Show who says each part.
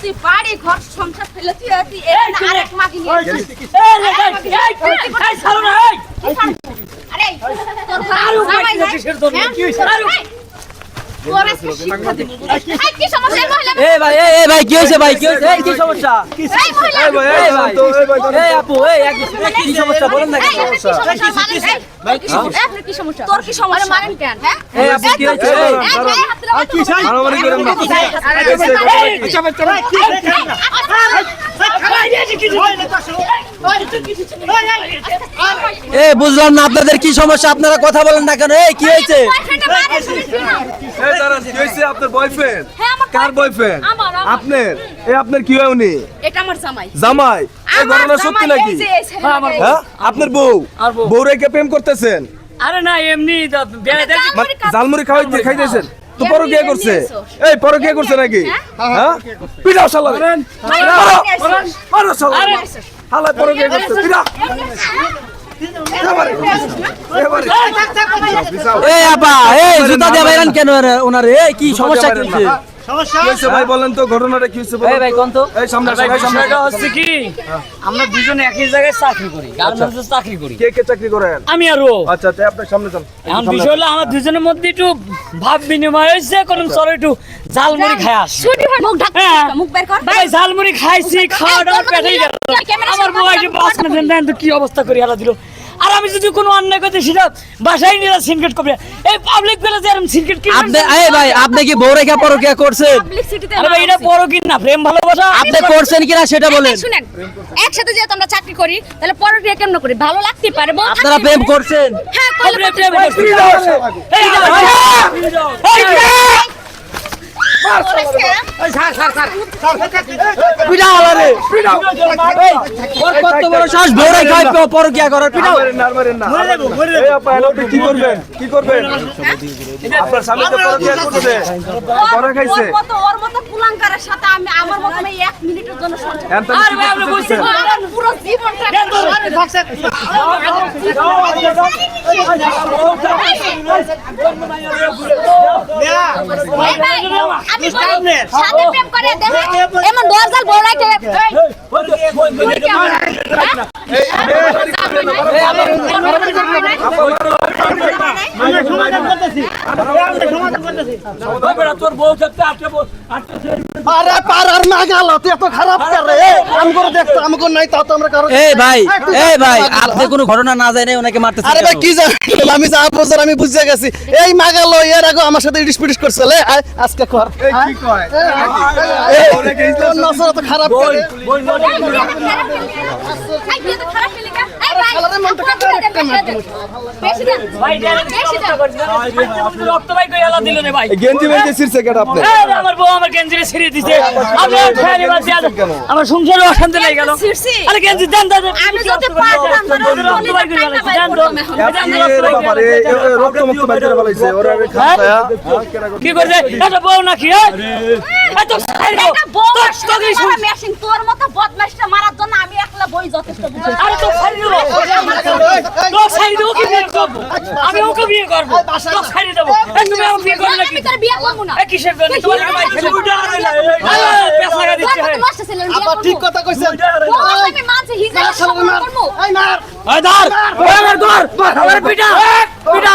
Speaker 1: তুই বাড়ি ঘর সংসার ফেলে তুই আরেক মাকে নিয়ে আরে তোর জামাই নাই কি হইছে কি সমস্যা মহিলা
Speaker 2: এই ভাই কি হইছে ভাই কি হইছে কি সমস্যা এই আপু কি সমস্যা বলেন না কি সমস্যা
Speaker 1: আপনার কি সমস্যা তোর কি সমস্যা মারেন কেন হ্যাঁ
Speaker 2: এই আপু কি হইছে
Speaker 3: কি চাই মারামারি করেন না
Speaker 2: এই বুঝলাম না আপনাদের কি সমস্যা আপনারা কথা বলেন না কেন এই কি হয়েছে
Speaker 3: এই দাঁড়ান কি হইছে আপনার বয়ফ্রেন্ড কার বয়ফ্রেন্ড আপনার এই আপনার কি হয় উনি
Speaker 1: এটা আমার জামাই
Speaker 3: জামাই এই ঘটনা সত্যি নাকি হ্যাঁ আপনার বউ রেখে প্রেম করতেছেন
Speaker 4: আরে না এমনি
Speaker 3: জালমুড়ি খাইতেছেন তো পরকিয়া করছে এই পরকিয়া করছে নাকি হ্যাঁ পিটাও শালা মারো শালা হালা পরকিয়া করছে পিটা
Speaker 2: এই আপা এই জুতা দিয়ে বাইরান কেন ওনারে এই কি সমস্যা কি হইছে
Speaker 3: কি হইছে ভাই বলেন তো ঘটনাটা কি হইছে
Speaker 2: এই ভাই কোন তো
Speaker 3: এই সামনে
Speaker 4: বিষয়টা হচ্ছে কি আমরা দুজনে একই জায়গায় চাকরি করি গার্মেন্টসে চাকরি করি
Speaker 3: কে চাকরি করেন
Speaker 4: আমি আর ও
Speaker 3: আচ্ছা তাই আপনার সামনে যান
Speaker 4: এখন বিষয় হলো আমার দুজনের মধ্যে একটু ভাব বিনিময় হয়েছে কারণ চলো একটু ঝালমুড়ি খাই আসি
Speaker 1: মুখ ঢাক মুখ বের কর
Speaker 4: ভাই ঝালমুড়ি খাইছি খাওয়া দাওয়া পেটেই গেল আমার বউ এসে বাস না দেন তো কি অবস্থা করি হেলা দিল আর আমি যদি কোনো অন্যায় করতে সেটা বাসায় নিয়ে সিনকেট করবে এই পাবলিক প্লেসে এরকম সিনকেট কি
Speaker 2: আপনি এই ভাই আপনি কি বউ রেখা পরকিয়া করছেন
Speaker 1: পাবলিক সিটিতে
Speaker 4: আরে ভাই এটা বড় কি না প্রেম ভালোবাসা
Speaker 2: আপনি করছেন কিনা সেটা বলেন
Speaker 1: শুনেন একসাথে যেহেতু আমরা চাকরি করি তাহলে পরক্রিয়া কেমন করি ভালো লাগতে পারে বউ
Speaker 2: আপনারা প্রেম করছেন
Speaker 1: হ্যাঁ
Speaker 4: প্রেম প্রেম করছি
Speaker 2: পিটাও আলারে পিটাও এই ওর কত বড় শ্বাস বউ রেখা পরকিয়া করার পিটাও
Speaker 3: মারেন না এই আপা আপনি কি করবেন আপনার স্বামী তো পরকিয়া করছে পরে খাইছে
Speaker 1: ওর মতো কুলাঙ্কারের সাথে আমি আমার মতো আমি 1 মিনিটের জন্য সংসার
Speaker 4: আরে ভাই আমরা বুঝছি
Speaker 1: পুরো জীবনটা আমি সাথে প্রেম করে দেখো এমন দরজাল বড় রাখে
Speaker 4: তোর বউ থাকতে
Speaker 5: আরে পারার মাগাল তুই এত খারাপ করে আমি করে দেখতো আমাকে নাই তাও তো আমরা কারো
Speaker 2: এই ভাই আপনি কোনো ঘটনা না জানেন ওনাকে মারতেছেন
Speaker 5: আরে ভাই কি জানি আমি যা বছর আমি বুঝে গেছি এই মাগাল এর আগে আমার সাথে ইডিস পিডিস করছে লে আজকে কর
Speaker 3: এই কি কয়
Speaker 5: এই নসর তো খারাপ করে
Speaker 1: আই তুই তো খারাপ ফেলে গা এই ভাই
Speaker 4: ভাই রক্ত ভাই কই হেলা দিল রে ভাই
Speaker 3: গেঞ্জি বেঁধে ছিড়ছে কেন আপনি
Speaker 4: আমার বউ আমার গেঞ্জিরে ছিঁড়ে দিছে আমি ফেরি বাদ দিয়া আমার সংসারে অশান্তি লেগে গেল আরে গেঞ্জি দেন দাদা
Speaker 1: আমি যদি পারতাম
Speaker 4: রক্ত ভাই কই হেলা দেন
Speaker 3: রক্ত মুক্ত বাইরে ফেলাইছে ওরা খায়া
Speaker 4: কি করছে এটা বউ নাকি এত সাইড
Speaker 1: এটা বস তোর মেশিন তোর মতো বদমাশটা মারার জন্য আমি একলা বই যথেষ্ট বুঝি
Speaker 4: আরে তো সাইড দেব তো সাইড দেব কি বিয়ে করব আমি ওকে বিয়ে করব তো সাইড দেব তুমি আমাকে বিয়ে করবে নাকি
Speaker 1: আমি তোর বিয়ে করব না
Speaker 4: এই কিসের জন্য তোমার ভাই খেলে পেছ লাগা দিচ্ছে
Speaker 5: আপা ঠিক কথা কইছেন
Speaker 1: আমি মাঝে হিজা করব
Speaker 5: এই মার
Speaker 4: এই ধর ওই আমার ধর আমার পিটা পিটা